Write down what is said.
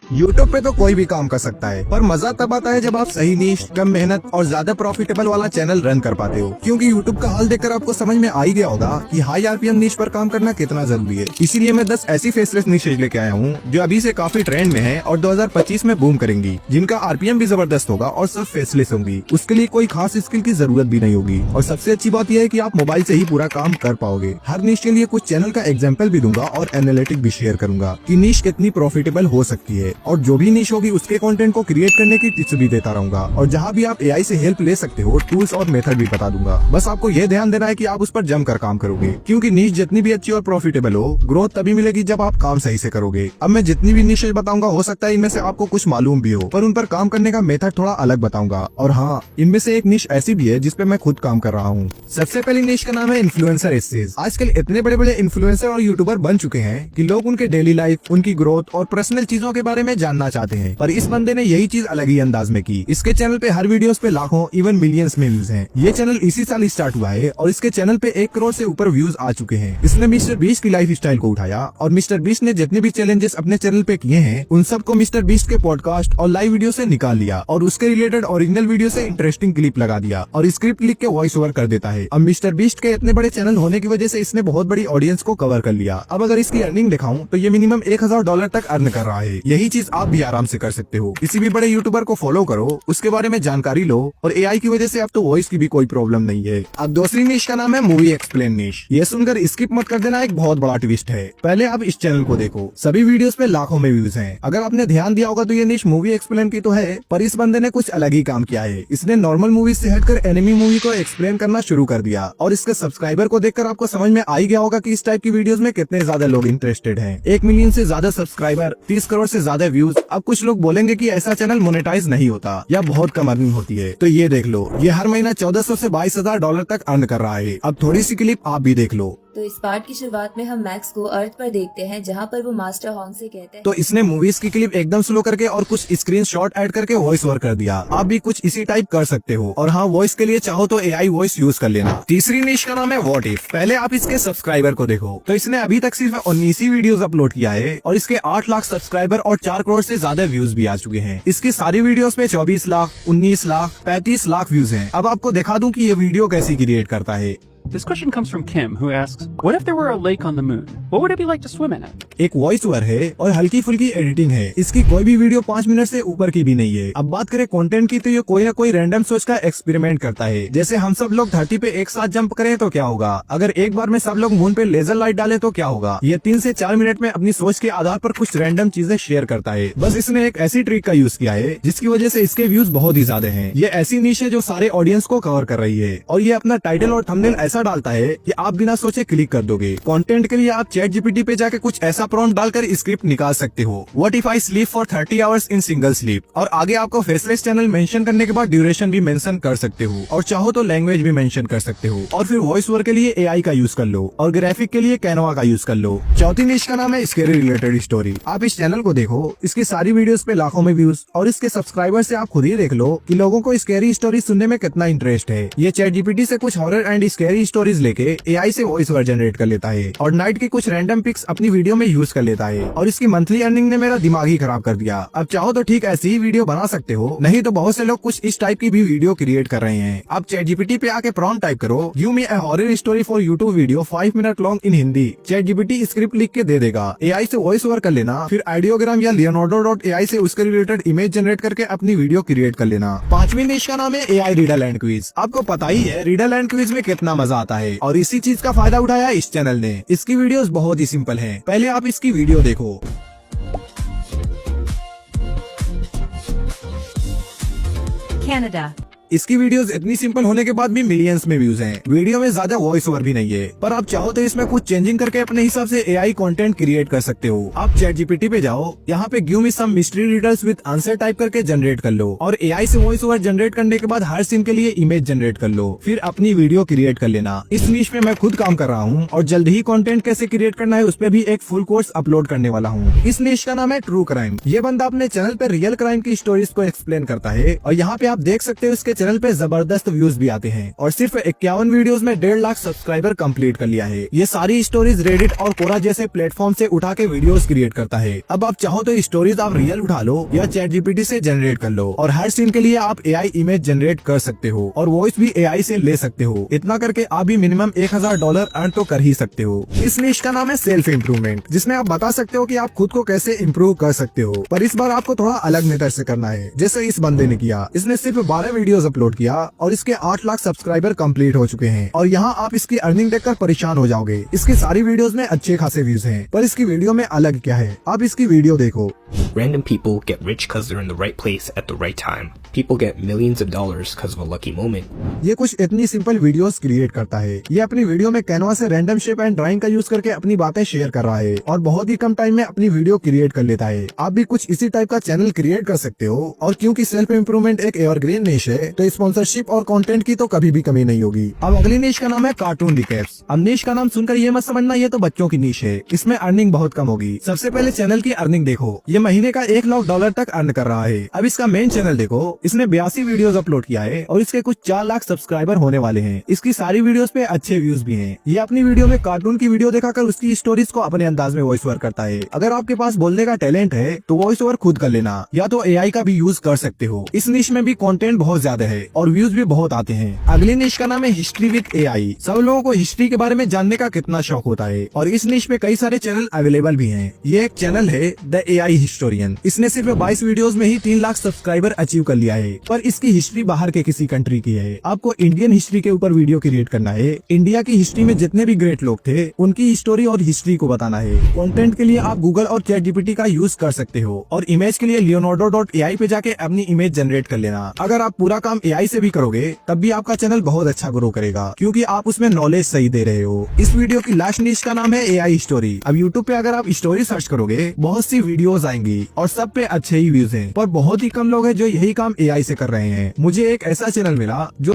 YouTube पे तो कोई भी काम कर सकता है, पर मजा तब आता है जब आप सही नीश, कम मेहनत और ज्यादा प्रॉफिटेबल वाला चैनल रन कर पाते हो। क्योंकि यूट्यूब का हाल देखकर आपको समझ में आ ही गया होगा कि हाई आरपीएम नीश पर काम करना कितना जरूरी है। इसीलिए मैं 10 ऐसी फेसलेस नीशेज लेके आया हूँ जो अभी से काफी ट्रेंड में है और 2025 में बूम करेंगी, जिनका आरपीएम भी जबरदस्त होगा और सब फेसलेस होंगी। उसके लिए कोई खास स्किल की जरूरत भी नहीं होगी और सबसे अच्छी बात यह है कि आप मोबाइल से ही पूरा काम कर पाओगे। हर नीश के लिए कुछ चैनल का एग्जाम्पल भी दूंगा और एनालिटिक भी शेयर करूंगा कि नीश कितनी प्रॉफिटेबल हो सकती है, और जो भी नीश होगी उसके कंटेंट को क्रिएट करने की टिप्स भी देता रहूंगा। और जहाँ भी आप एआई से हेल्प ले सकते हो, टूल्स और मेथड भी बता दूंगा। बस आपको ये ध्यान देना है कि आप उस पर जमकर काम करोगे, क्योंकि नीश जितनी भी अच्छी और प्रॉफिटेबल हो, ग्रोथ तभी मिलेगी जब आप काम सही से करोगे। अब मैं जितनी भी नीशेज बताऊंगा हो सकता है इनमें से आपको कुछ मालूम भी हो, पर उन पर काम करने का मेथड थोड़ा अलग बताऊंगा। और हाँ, इनमें से एक नीश ऐसी भी है जिसपे मैं खुद काम कर रहा हूँ। सबसे पहली नीश का नाम है इन्फ्लुएंसर एसेज। आजकल इतने बड़े बड़े इन्फ्लुएंसर और यूट्यूबर बन चुके हैं कि लोग उनके डेली लाइफ, उनकी ग्रोथ और पर्सनल चीजों के बारे में जानना चाहते हैं, पर इस बंदे ने यही चीज अलग ही अंदाज में की। इसके चैनल पे हर वीडियोस पे लाखों इवन मिलियंस में व्यूज हैं। ये चैनल इसी साल स्टार्ट हुआ है और इसके चैनल पे 1 करोड़ से ऊपर व्यूज आ चुके हैं। इसने मिस्टर बीस्ट की लाइफ स्टाइल को उठाया और मिस्टर बीस्ट ने जितने भी चैलेंजेस अपने चैनल पे किए हैं उन सबको मिस्टर बीस्ट के पॉडकास्ट और लाइव वीडियो से निकाल लिया और उसके रिलेटेड ओरिजिनल वीडियो से इंटरेस्टिंग क्लिप लगा दिया और स्क्रिप्ट लिख के वॉइस ओवर कर देता है। अब मिस्टर बीस्ट के इतने बड़े चैनल होने की वजह से इसने बहुत बड़ी ऑडियंस को कवर कर लिया। अब अगर इसकी अर्निंग दिखाऊं तो ये मिनिमम $1000 तक अर्न कर रहा है। यही चीज आप भी आराम से कर सकते हो। किसी भी बड़े यूट्यूबर को फॉलो करो, उसके बारे में जानकारी लो और एआई की वजह से अब तो वॉइस की भी कोई प्रॉब्लम नहीं है। अब दूसरी निश का नाम है मूवी एक्सप्लेन निश। ये सुनकर स्किप मत कर देना, एक बहुत बड़ा ट्विस्ट है। पहले आप इस चैनल को देखो, सभी वीडियोस पे लाखों में व्यूज हैं। अगर आपने ध्यान दिया होगा तो ये निश मूवी एक्सप्लेन की तो है, पर इस बंदे ने कुछ अलग ही काम किया है। इसने नॉर्मल मूवी से हटकर एनिमी मूवी को एक्सप्लेन करना शुरू कर दिया और इसके सब्सक्राइबर को देखकर आपको समझ में आ ही गया होगा कि इस टाइप की वीडियोस में कितने ज्यादा लोग इंटरेस्टेड हैं। 1 मिलियन से ज्यादा सब्सक्राइबर, 30 करोड़ से ज्यादा व्यूज। अब कुछ लोग बोलेंगे कि ऐसा चैनल मोनेटाइज नहीं होता या बहुत कम अर्निंग होती है, तो ये देख लो, ये हर महीना $1400 से $22000 तक अर्न कर रहा है। अब थोड़ी सी क्लिप आप भी देख लो। तो इस पार्ट की शुरुआत में हम मैक्स को अर्थ पर देखते हैं, जहाँ पर वो मास्टर हॉन्ग से कहते हैं। तो इसने मूवीज की क्लिप एकदम स्लो करके और कुछ स्क्रीनशॉट ऐड करके वॉइस ओवर कर दिया। आप भी कुछ इसी टाइप कर सकते हो। और हाँ, वॉइस के लिए चाहो तो एआई वॉइस यूज कर लेना। तीसरी निश का नाम है व्हाट इफ। पहले आप इसके सब्सक्राइबर को देखो, तो इसने अभी तक सिर्फ 19 ही वीडियोस अपलोड किया है और इसके 8 लाख सब्सक्राइबर और 4 करोड़ से ज्यादा व्यूज भी आ चुके हैं। इसकी सारी वीडियोस में 24 लाख, 19 लाख, 35 लाख व्यूज हैं। अब आपको दिखा दूं कि ये वीडियो कैसी क्रिएट करता है। This question comes from Kim, who asks, what if there were a lake on the moon? What would it be like to swim in it? एक वॉइस ओवर है और हल्की फुल्की एडिटिंग है। इसकी कोई भी वीडियो 5 मिनट से ऊपर की भी नहीं है। अब बात करें कंटेंट की, तो ये कोई ना कोई रैंडम सोच का एक्सपेरिमेंट करता है। जैसे हम सब लोग धरती पे एक साथ जंप करें तो क्या होगा, अगर एक बार में सब लोग मून पे लेजर लाइट डालें तो क्या होगा। ये 3 से 4 मिनट में अपनी सोच के आधार पर कुछ रैंडम चीजें शेयर करता है। बस इसने एक ऐसी ट्रिक का यूज किया है जिसकी वजह से इसके व्यूज बहुत ही ज्यादा हैं। ये ऐसी नीश है जो सारे ऑडियंस को कवर कर रही है और ये अपना टाइटल और थंबनेल ऐसा डालता है कि आप बिना सोचे क्लिक कर दोगे। कंटेंट के लिए आप चैट जीपीटी पे जाके कुछ ऐसा प्रॉम्प्ट डालकर स्क्रिप्ट निकाल सकते हो। What if I sleep for 30 hours in single sleep, और आगे आपको फेसलेस चैनल मेंशन करने के बाद ड्यूरेशन भी मेंशन कर सकते हो और चाहो तो लैंग्वेज भी मेंशन कर सकते हो। और फिर वॉइस ओवर के लिए एआई का यूज कर लो और ग्राफिक के लिए कैनवा का यूज कर लो। चौथी निश का नाम है स्केरी रिलेटेड स्टोरी। आप इस चैनल को देखो, इसकी सारी वीडियोस पे लाखों में व्यूज और इसके सब्सक्राइबर से आप खुद ही देख लो कि लोगों को स्केरी स्टोरी सुनने में कितना इंटरेस्ट है। ये चैट जीपीटी से कुछ हॉरर एंड स्केरी स्टोरीज लेके एआई से वॉइस ओवर जनरेट कर लेता है और नाइट की कुछ रैंडम पिक्स अपनी वीडियो में यूज कर लेता है। और इसकी मंथली अर्निंग ने मेरा दिमाग ही खराब कर दिया। अब चाहो तो ठीक ऐसी ही वीडियो बना सकते हो, नहीं तो बहुत से लोग कुछ इस टाइप की भी वीडियो क्रिएट कर रहे हैं। आप चैट जीपीटी पे आके प्रॉम्प्ट टाइप करो, give me a horror story for YouTube video 5 minute long in Hindi. Chat GPT script लिख के दे देगा। एआई से वॉइस ओवर कर लेना, फिर आइडियोग्राम या लियोनार्डो.ai से उसके रिलेटेड इमेज जनरेट करके अपनी वीडियो क्रिएट कर लेना। पांचवी निश का नाम है एआई रीडल एंड क्विज। आपको पता ही है रीडल एंड क्विज में कितना मजा आता है और इसी चीज का फायदा उठाया इस चैनल ने। इसकी वीडियोस बहुत ही सिंपल हैं। पहले आप इसकी वीडियो देखो। Canada. इसकी वीडियोस इतनी सिंपल होने के बाद भी मिलियंस में व्यूज हैं। वीडियो में ज्यादा वॉइस ओवर भी नहीं है, पर आप चाहो तो इसमें कुछ चेंजिंग करके अपने हिसाब से एआई कंटेंट क्रिएट कर सकते हो। आप चैट जीपीटी पे जाओ, यहाँ पे give me some mystery readers with answer type करके जनरेट कर लो और एआई से वॉइस ओवर जनरेट करने के बाद हर सीन के लिए इमेज जनरेट कर लो, फिर अपनी वीडियो क्रिएट कर लेना। इस निश में मैं खुद काम कर रहा हूँ और जल्द ही कंटेंट कैसे क्रिएट करना है उस पर भी एक फुल कोर्स अपलोड करने वाला हूँ। इस निश का नाम है ट्रू क्राइम। ये बंदा अपने चैनल पे रियल क्राइम की स्टोरीज को एक्सप्लेन करता है और यहाँ पे आप देख सकते हो इसके चैनल पे जबरदस्त व्यूज भी आते हैं और सिर्फ 51 वीडियोस में 1.5 लाख सब्सक्राइबर कंप्लीट कर लिया है। ये सारी स्टोरीज रेडिट और कोरा जैसे प्लेटफॉर्म से उठा के वीडियोस क्रिएट करता है। अब आप चाहो तो स्टोरीज आप रियल उठा लो या ChatGPT से जनरेट कर लो और हर सीन के लिए आप AI इमेज जनरेट कर सकते हो और वॉइस भी AI से ले सकते हो। इतना करके आप भी मिनिमम $1000 अर्न तो कर ही सकते हो। इस निश का नाम है सेल्फ इम्प्रूवमेंट, जिसमें आप बता सकते हो कि आप खुद को कैसे इम्प्रूव कर सकते हो, पर इस बार आपको थोड़ा अलग मेथड से करना है, जैसे इस बंदे ने किया। इसने सिर्फ 12 वीडियोस अपलोड किया और इसके 8 लाख सब्सक्राइबर कंप्लीट हो चुके हैं और यहाँ आप इसकी अर्निंग देखकर परेशान हो जाओगे। इसकी सारी वीडियोस में अच्छे खासे व्यूज हैं, पर इसकी वीडियो में अलग क्या है, आप इसकी वीडियो देखो। Random people get rich because they're in the right place at the right time. People get millions of dollars because of a lucky moment. ये कुछ इतनी सिंपल वीडियोस क्रिएट करता है। ये अपनी वीडियो में कैनवा से रैंडम शेप एंड ड्राइंग का यूज करके अपनी बातें शेयर कर रहा है और बहुत ही कम टाइम में अपनी वीडियो क्रिएट कर लेता है। आप भी कुछ इसी टाइप का चैनल क्रिएट कर सकते हो और क्योंकि सेल्फ इम्प्रूवमेंट एक एवरग्रीन निश है तो स्पॉन्सरशिप और कंटेंट की तो कभी भी कमी नहीं होगी। अब अगली निश का नाम है कार्टून रिकैप्स। अब निश का नाम सुनकर ये मत समझना ये तो बच्चों की निश है, इसमें अर्निंग बहुत कम होगी। सबसे पहले चैनल की अर्निंग देखो, ये महीने का $1 लाख तक अर्न कर रहा है। अब इसका मेन चैनल देखो, इसने 82 वीडियोस अपलोड किया है और इसके कुछ 4 लाख सब्सक्राइबर होने वाले हैं। इसकी सारी वीडियोस पे अच्छे व्यूज भी हैं। ये अपनी वीडियो में कार्टून की वीडियो दिखाकर उसकी स्टोरीज को अपने अंदाज में वॉइस ओवर करता है। अगर आपके पास बोलने का टैलेंट है तो वॉइस ओवर खुद कर लेना या तो AI का भी यूज कर सकते हो। इस निश में भी कंटेंट बहुत ज्यादा है और व्यूज भी बहुत आते हैं। अगली निश का नाम है हिस्ट्री विद AI। सब लोगों को हिस्ट्री के बारे में जानने का कितना शौक होता है और इस निश में कई सारे चैनल अवेलेबल भी हैं। ये एक चैनल है द AI हिस्टोरियन। इसने सिर्फ 22 वीडियोस में ही 3 लाख सब्सक्राइबर अचीव कर लिया है, पर इसकी हिस्ट्री बाहर के किसी कंट्री की है। आपको इंडियन हिस्ट्री के ऊपर वीडियो क्रिएट करना है। इंडिया की हिस्ट्री में जितने भी ग्रेट लोग थे उनकी स्टोरी और हिस्ट्री को बताना है। कंटेंट के लिए आप गूगल और ChatGPT का यूज कर सकते हो और इमेज के लिए leonardo.ai पे जाके अपनी इमेज जनरेट कर लेना। अगर आप पूरा काम AI से भी करोगे तब भी आपका चैनल बहुत अच्छा ग्रो करेगा क्योंकि आप उसमें नॉलेज सही दे रहे हो। इस वीडियो की लास्ट निश का नाम है AI स्टोरी। अब यूट्यूब पे अगर आप स्टोरी सर्च करोगे बहुत सी वीडियोस आएंगी और सब पे अच्छे ही व्यूज हैं, पर बहुत ही कम लोग हैं जो यही काम AI से कर रहे हैं। मुझे एक ऐसा चैनल मिला जो